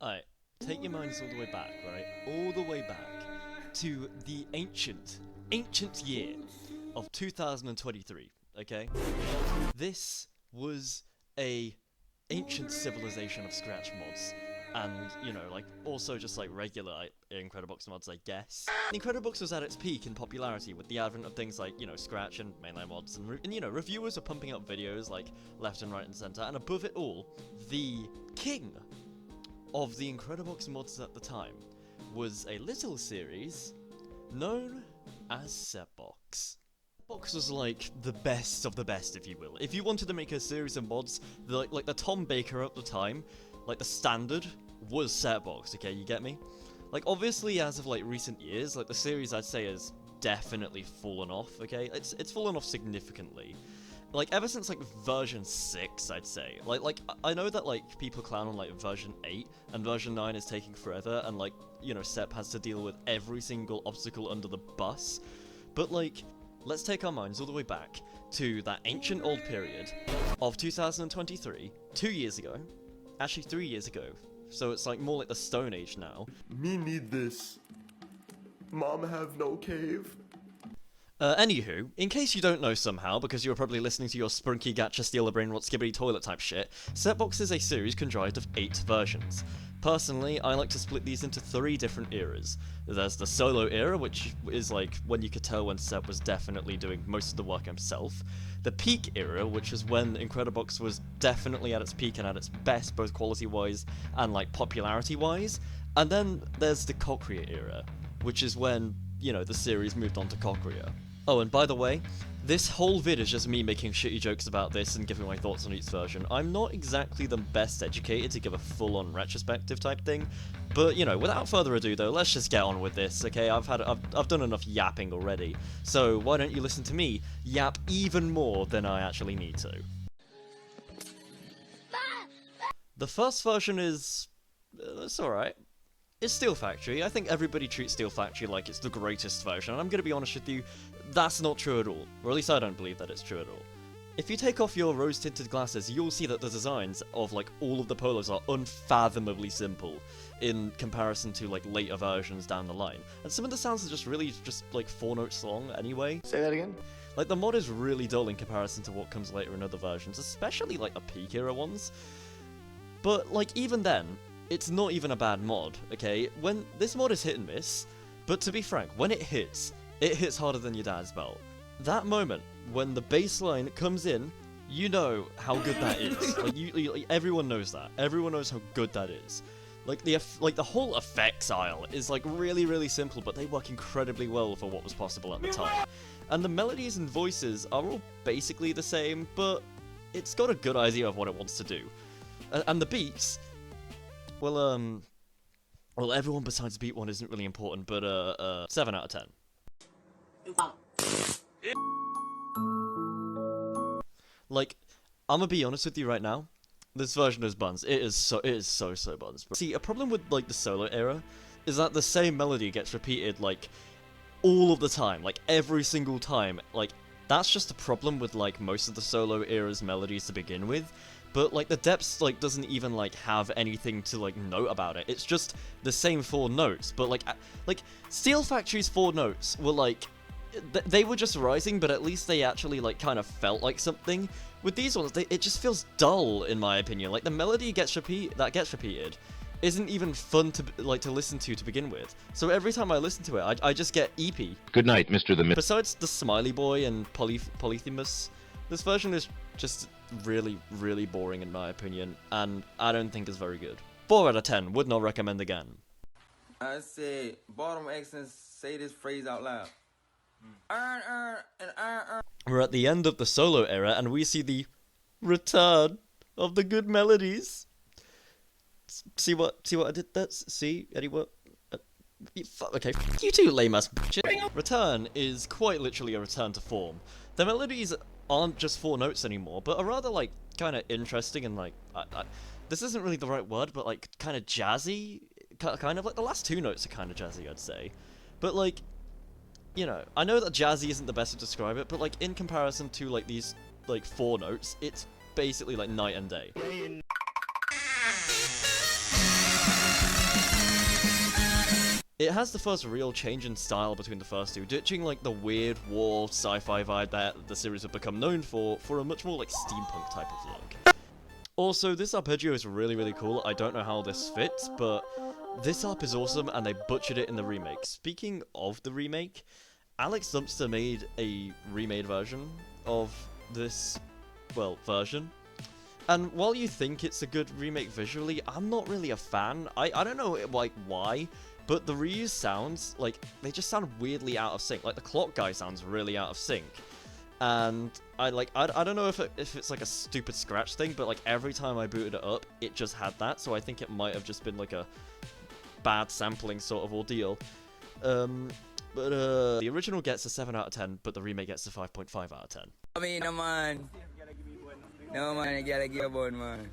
Alright, take your minds all the way back, right? All the way back to the ancient year of 2023, okay? This was a ancient civilization of Scratch mods. And, you know, like, also just, like, regular Incredibox mods, I guess. Incredibox was at its peak in popularity with the advent of things like, you know, Scratch and mainline mods, and you know, reviewers were pumping up videos, like, left and right and center, and above it all, the king of the Incredibox mods at the time was a little series known as Sepbox. Setbox was like the best of the best, if you will. If you wanted to make a series of mods, like the Tom Baker at the time, like the standard was Setbox, okay, you get me? Like obviously as of like recent years, like the series I'd say has definitely fallen off, okay? It's fallen off significantly. Like ever since like version 6, I'd say. Like I know that like people clown on like version 8 and version 9 is taking forever and like, you know, Sep has to deal with every single obstacle under the bus. But like, let's take our minds all the way back to that ancient old period of 2023, 2 years ago. Actually 3 years ago. So it's like more like the Stone Age now. Me need this. Mom have no cave. Anywho, in case you don't know somehow, because you were probably listening to your Sprunky Gacha Steal the Brain Rot Skibbity Toilet type shit, Setbox is a series comprised of 8 versions. Personally, I like to split these into 3 different eras. There's the solo era, which is like when you could tell when Sep was definitely doing most of the work himself. The peak era, which is when Incredibox was definitely at its peak and at its best, both quality-wise and like popularity-wise. And then there's the Cochria era, which is when, you know, the series moved on to Cochria. Oh, and by the way, this whole vid is just me making shitty jokes about this and giving my thoughts on each version. I'm not exactly the best educated to give a full-on retrospective type thing, but, you know, without further ado though, let's just get on with this, okay? I've done enough yapping already, so why don't you listen to me yap even more than I actually need to. The first version is... it's alright. It's Steel Factory. I think everybody treats Steel Factory like it's the greatest version, and I'm gonna be honest with you, that's not true at all. Or at least I don't believe that it's true at all. If you take off your rose-tinted glasses, you'll see that the designs of like all of the polos are unfathomably simple in comparison to like later versions down the line. And some of the sounds are just really just like 4 notes long anyway. Say that again? Like the mod is really dull in comparison to what comes later in other versions, especially like the peak era ones. But like even then, it's not even a bad mod, okay? When this mod is hit and miss, but to be frank, when it hits harder than your dad's belt. That moment when the bass line comes in, you know how good that is. Like everyone knows that. Everyone knows how good that is. Like the whole effects aisle is like really simple, but they work incredibly well for what was possible at the time. And the melodies and voices are all basically the same, but it's got a good idea of what it wants to do. And the beats, well, everyone besides beat 1 isn't really important, but 7 out of 10. Like, I'm gonna be honest with you right now, this version is buns. It is so buns. See, a problem with, like, the solo era is that the same melody gets repeated, like, all of the time, like, every single time. Like, that's just a problem with, like, most of the solo era's melodies to begin with. But, like, the depths, like, doesn't even, like, have anything to, like, note about it. It's just the same 4 notes, but, like, Steel Factory's 4 notes were, like, they were just rising, but at least they actually, like, kind of felt like something. With these ones, it just feels dull, in my opinion. Like, the melody that gets repeated isn't even fun to, like, to listen to begin with. So every time I listen to it, I just get EP. Good night, Mr. the Myth. Besides the Smiley Boy and Polyphemus, this version is just really boring in my opinion, and I don't think it's very good. 4 out of 10, would not recommend again. I said, bottom accents, say this phrase out loud. We're at the end of the solo era, and we see the return of the good melodies. See what I did there? See, anyone? Okay, you too, lame ass shit. Return is quite literally a return to form. The melodies aren't just 4 notes anymore, but are rather, like, kind of interesting and, like, this isn't really the right word, but, like, kind of jazzy, kind of, like, the last 2 notes are kind of jazzy, I'd say. But, like, you know, I know that jazzy isn't the best to describe it, but, like, in comparison to, like, these, like, 4 notes, it's basically, like, night and day. it has the first real change in style between the first two, ditching like the weird war sci-fi vibe that the series have become known for a much more like steampunk type of look. Also, this arpeggio is really, really cool. I don't know how this fits, but this harp is awesome, and they butchered it in the remake. Speaking of the remake, Alex Dumpster made a remade version of this, well, version. And while you think it's a good remake visually, I'm not really a fan. I don't know, like, why, but the reused sounds, like, they just sound weirdly out of sync. Like, the clock guy sounds really out of sync. And I don't know if it's like a stupid scratch thing, but like every time I booted it up, it just had that. So I think it might have just been like a bad sampling sort of ordeal. But the original gets a 7 out of 10, but the remake gets a 5.5 out of 10. I mean, no man, I gotta give one man.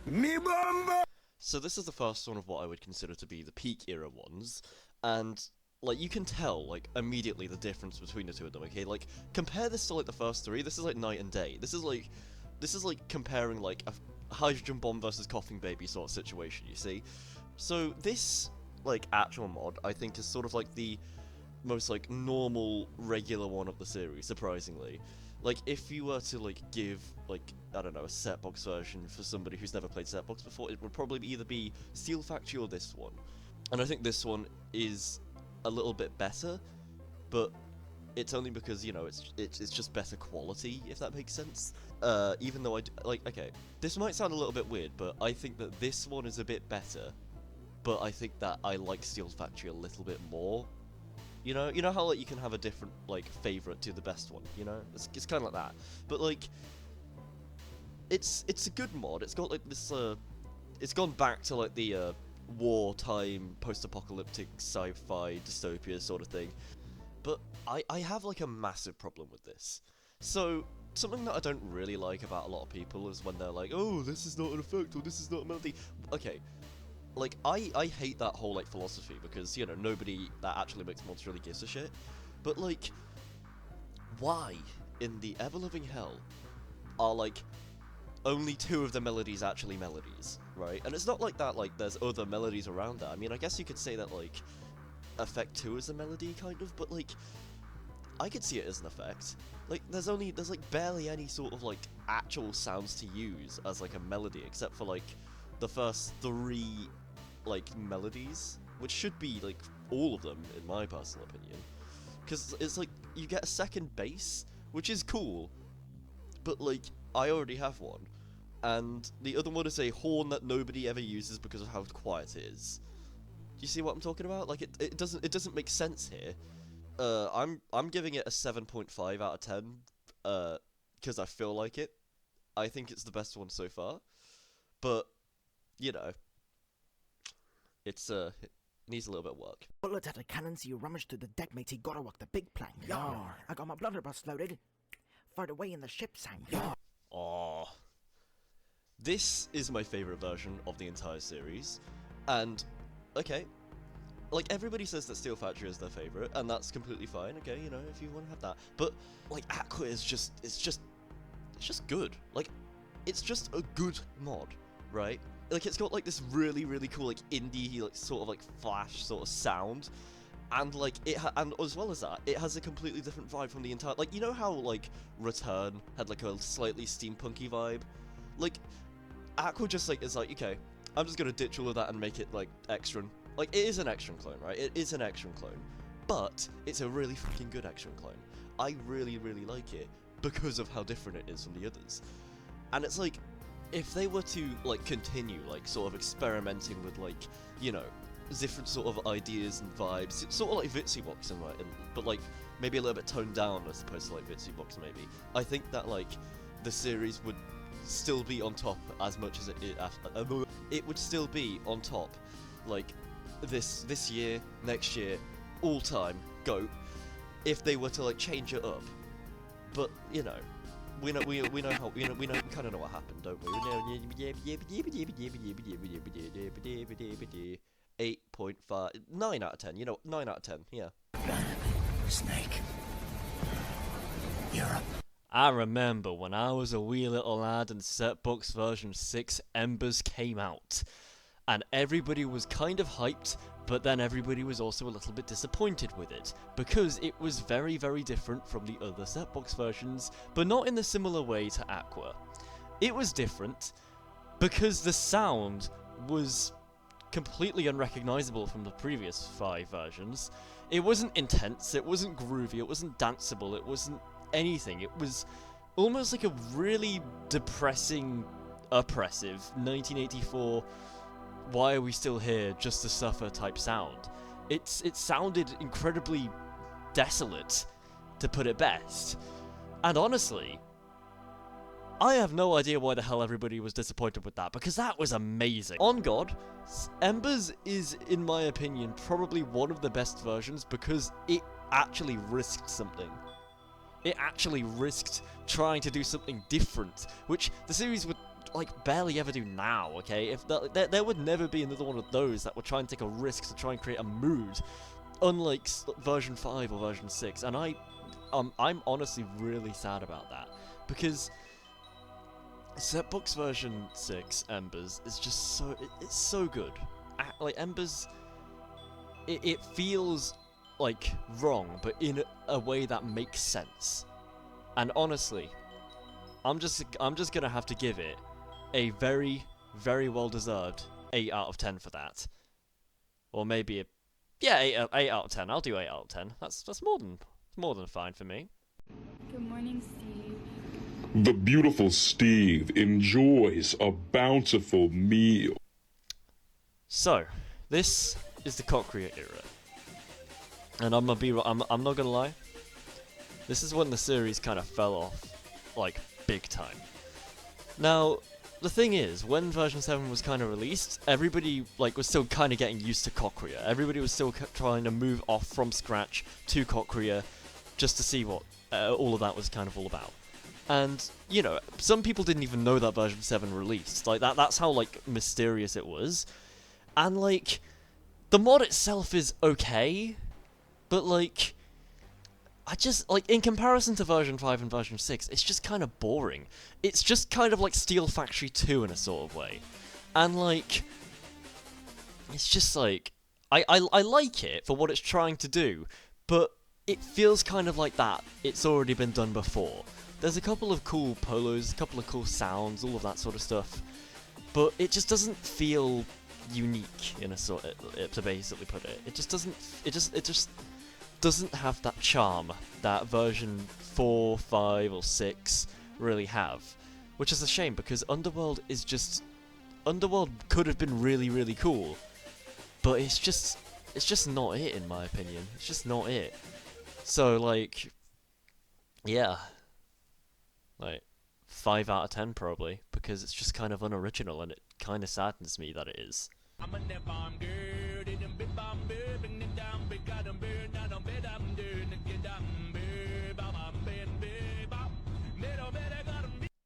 Me bomba. So this is the first one of what I would consider to be the peak era ones, and like, you can tell, like, immediately the difference between the two of them, okay? Like, compare this to, like, the first three. This is, like, night and day. This is, like, comparing, like, a hydrogen bomb versus coughing baby sort of situation, you see? So, this, like, actual mod, I think, is sort of, like, the most, like, normal, regular one of the series, surprisingly. Like, if you were to, like, give, like, I don't know, a Setbox version for somebody who's never played Setbox before, it would probably either be Steel Factory or this one. And I think this one is a little bit better, but it's only because, you know, it's just better quality, if that makes sense. Even though okay, this might sound a little bit weird, but I think that this one is a bit better, but I think that I like Steel Factory a little bit more. You know how, like, you can have a different, like, favorite to the best one, you know? It's kind of like that. But, like, it's a good mod. It's got, like, this, it's gone back to, like, the, wartime, post-apocalyptic, sci-fi, dystopia sort of thing. But I have, like, a massive problem with this. So, something that I don't really like about a lot of people is when they're like, oh, this is not an effect, or this is not a melody. Okay, like, I hate that whole, like, philosophy, because, you know, nobody that actually makes mods really gives a shit. But, like, why in the ever-loving hell are, like, only 2 of the melodies actually melodies, right? And it's not like that, like, there's other melodies around that. I mean, I guess you could say that, like, effect 2 is a melody, kind of, but, like, I could see it as an effect. Like, there's like, barely any sort of, like, actual sounds to use as, like, a melody, except for, like, the first 3, like, melodies, which should be, like, all of them, in my personal opinion. Because it's, like, you get a second bass, which is cool, but, like, I already have one. And the other one is a horn that nobody ever uses because of how quiet it is. Do you see what I'm talking about? Like, it doesn't make sense here. I'm giving it a 7.5 out of 10, because I feel like it. I think it's the best one so far. But, you know, it needs a little bit of work. Bullets at a cannon, so you rummage through the deck, matey. Gotta work the big plank. Yar. I got my blunderbuss loaded. Fired away in the ship's hang. Yar. Aww. This is my favorite version of the entire series, and, okay, like, everybody says that Steel Factory is their favorite, and that's completely fine, okay, you know, if you want to have that, but, like, Aqua is just, it's just good. Like, it's just a good mod, right? Like, it's got, like, this really, really cool, like, indie, like, sort of, like, flash sort of sound, and, like, and as well as that, it has a completely different vibe from the entire, like, you know how, like, Return had, like, a slightly steampunky vibe? Like, Aqua just, like, is like, okay, I'm just gonna ditch all of that and make it, like, Extron. Like, it is an Extron clone, right? It is an Extron clone, but it's a really fucking good Extron clone. I really, really like it because of how different it is from the others. And it's like, if they were to, like, continue, like, sort of experimenting with, like, you know, different sort of ideas and vibes, sort of like Vitsybox, but, like, maybe a little bit toned down as opposed to, like, Vitsybox, maybe. I think that, like, the series would still be on top as much as it would still be on top, like, this year, next year, all time, GOAT, if they were to, like, change it up. But, you know, we know how, we kind of know what happened, don't we? 8.5, 9 out of 10, you know, 9 out of 10, yeah. Snake. You're up. I remember when I was a wee little lad and Setbox version 6 Embers came out. and everybody was kind of hyped, but then everybody was also a little bit disappointed with it, because it was very, very different from the other Setbox versions, but not in the similar way to Aqua. It was different because the sound was completely unrecognizable from the previous 5 versions. It wasn't intense, it wasn't groovy, it wasn't danceable, it wasn't anything. It was almost like a really depressing, oppressive 1984 why are we still here just to suffer type sound. It sounded incredibly desolate, to put it best. And honestly, I have no idea why the hell everybody was disappointed with that, because that was amazing. On God, Embers is, in my opinion, probably one of the best versions because it actually risked something. It actually risked trying to do something different, which the series would like barely ever do now, okay? If there would never be another one of those that would try and take a risk to try and create a mood, unlike version 5 or version 6, and I'm honestly really sad about that, because Setbox version 6, Embers, is just so... it's so good. Like, Embers... It feels, like, wrong, but in a way that makes sense. And honestly, I'm just gonna have to give it a very, very well-deserved 8 out of 10 for that. Or maybe a... yeah, 8 out of 10. I'll do 8 out of 10. That's more than fine for me. Good morning, Steve. The beautiful Steve enjoys a bountiful meal. So, this is the Cochria era. And I'm not gonna lie, this is when the series kind of fell off, like, big time. Now, the thing is, when version 7 was kind of released, everybody, like, was still kind of getting used to Cochria. Everybody was still trying to move off from scratch to Cochria, just to see what all of that was kind of all about. And, you know, some people didn't even know that version 7 released. Like, that's how, like, mysterious it was. And, like, the mod itself is okay, but, like, I just, like, in comparison to version 5 and version 6, it's just kind of boring. It's just kind of like Steel Factory 2 in a sort of way. And, like, it's just, like, I like it for what it's trying to do, but it feels kind of like that. It's already been done before. There's a couple of cool polos, a couple of cool sounds, all of that sort of stuff, but it just doesn't feel unique in a sort of, to basically put it. It just doesn't have that charm that version 4, 5, or 6 really have, which is a shame because Underworld could have been really, really cool, but it's just not it in my opinion. It's just not it. So, like, yeah. Like, 5 out of 10 probably, because it's just kind of unoriginal and it kind of saddens me that it is.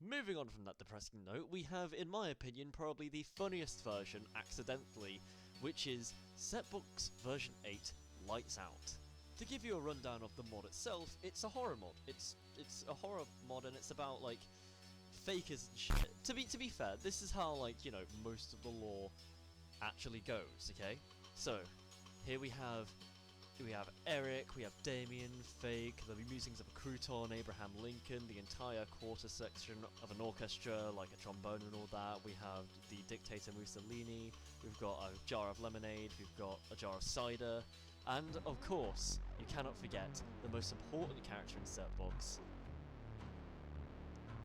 Moving on from that depressing note, we have, in my opinion, probably the funniest version, accidentally, which is Setbox version 8, Lights Out. To give you a rundown of the mod itself, it's a horror mod. It's a horror mod, and it's about, like, fakers and shit. To be fair, this is how, like, you know, most of the lore actually goes, okay? So, here we have Eric, we have Damien, Fake, the musings of a crouton, Abraham Lincoln, the entire quarter section of an orchestra, like a trombone and all that. We have the dictator Mussolini, we've got a jar of lemonade, we've got a jar of cider, and, of course, you cannot forget the most important character in Setbox,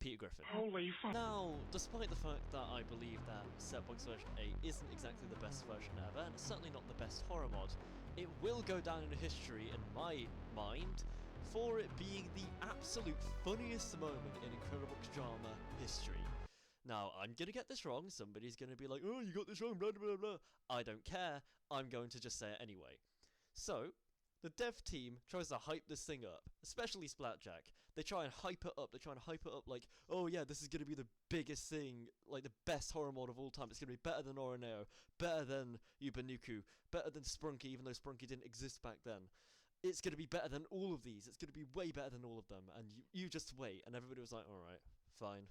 Peter Griffin. Holy fuck. Now, despite the fact that I believe that Setbox version 8 isn't exactly the best version ever, and it's certainly not the best horror mod, it will go down in history in my mind for it being the absolute funniest moment in Incredible drama history. Now, I'm gonna get this wrong, somebody's gonna be like, oh, you got this wrong, blah, blah, blah. I don't care, I'm going to just say it anyway. So, the dev team tries to hype this thing up, especially Splatjack. They try and hype it up, like, oh yeah, this is gonna be the biggest thing, like the best horror mod of all time. It's gonna be better than Oroneo, better than Yubanuku, better than Sprunky, even though Sprunky didn't exist back then. It's gonna be better than all of these. It's gonna be way better than all of them, and you just wait. And everybody was like, alright, fine.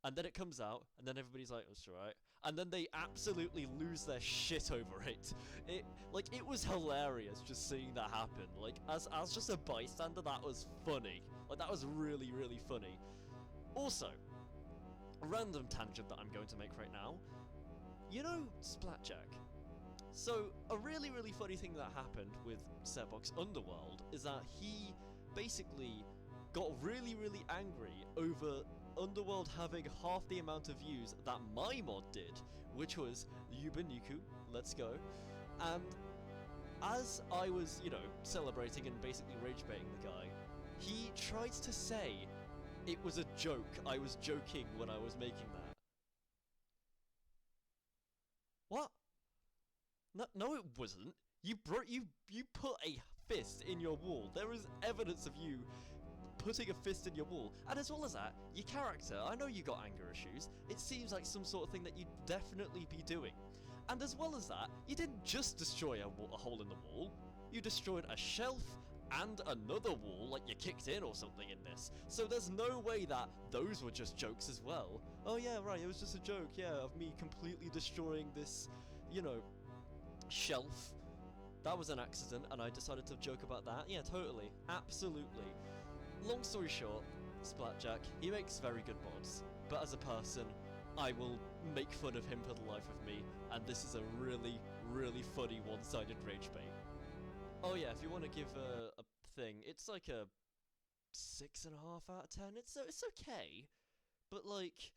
And then it comes out, and then everybody's like, "That's alright." And then they absolutely lose their shit over it. It was hilarious just seeing that happen. Like, as just a bystander, that was funny. Like, that was really, really funny. Also, a random tangent that I'm going to make right now. You know Splatjack? So, a really, really funny thing that happened with Setbox Underworld is that he basically got really, really angry over Underworld having half the amount of views that my mod did, which was Yubaniku, let's go. And as I was, you know, celebrating and basically rage baiting the guy, he tried to say it was a joke. I was joking when I was making that. What? No, it wasn't. You put a fist in your wall. There is evidence of you putting a fist in your wall. And as well as that, your character, I know you got anger issues. It seems like some sort of thing that you'd definitely be doing. And as well as that, you didn't just destroy a hole in the wall. You destroyed a shelf and another wall, like you kicked in or something in this. So there's no way that those were just jokes as well. Oh yeah, right, it was just a joke, yeah, of me completely destroying this, you know, shelf. That was an accident, and I decided to joke about that. Yeah, totally. Absolutely. Long story short, Splatjack, he makes very good mods, but as a person, I will make fun of him for the life of me, and this is a really, really funny one-sided rage bait. Oh yeah, if you want to give a thing, it's like a 6.5 out of 10. It's okay, but like,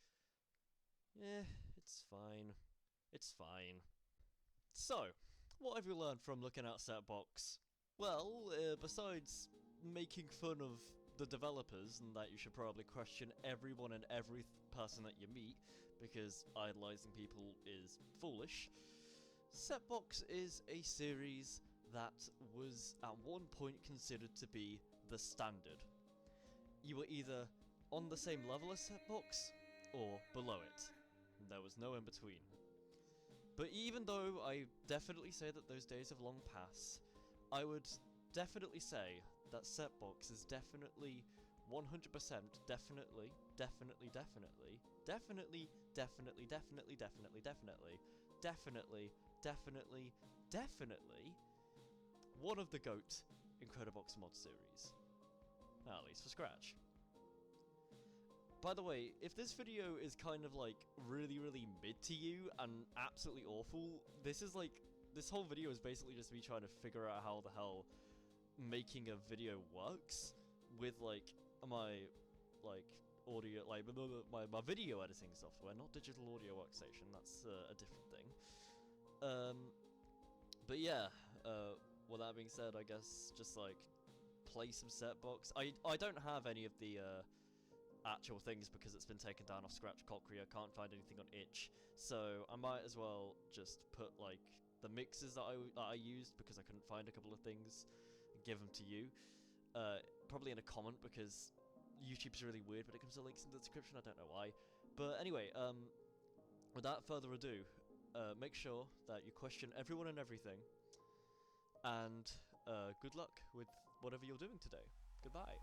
it's fine. It's fine. So, what have you learned from looking at Setbox? Well, besides making fun of the developers and that you should probably question everyone and every person that you meet because idolizing people is foolish, Setbox is a series that was at one point considered to be the standard. You were either on the same level as Setbox or below it. There was no in between. But even though I definitely say that those days have long passed, I would definitely say that Setbox is definitely 100% definitely one of the GOAT Incredibox mod series. At least for Scratch. By the way, if this video is kind of like really, really mid to you and absolutely awful, this whole video is basically just me trying to figure out how the hell making a video works with like my audio, like my video editing software, not digital audio workstation. That's a different thing. But yeah, with that being said, I guess just like play some Setbox. I don't have any of the actual things because it's been taken down off Scratch Concrete. I can't find anything on itch, so I might as well just put like the mixes that I used because I couldn't find a couple of things and give them to you, probably in a comment because YouTube's really weird when it comes to links in the description. I don't know why, but anyway, without further ado, make sure that you question everyone and everything, and good luck with whatever you're doing today. Goodbye.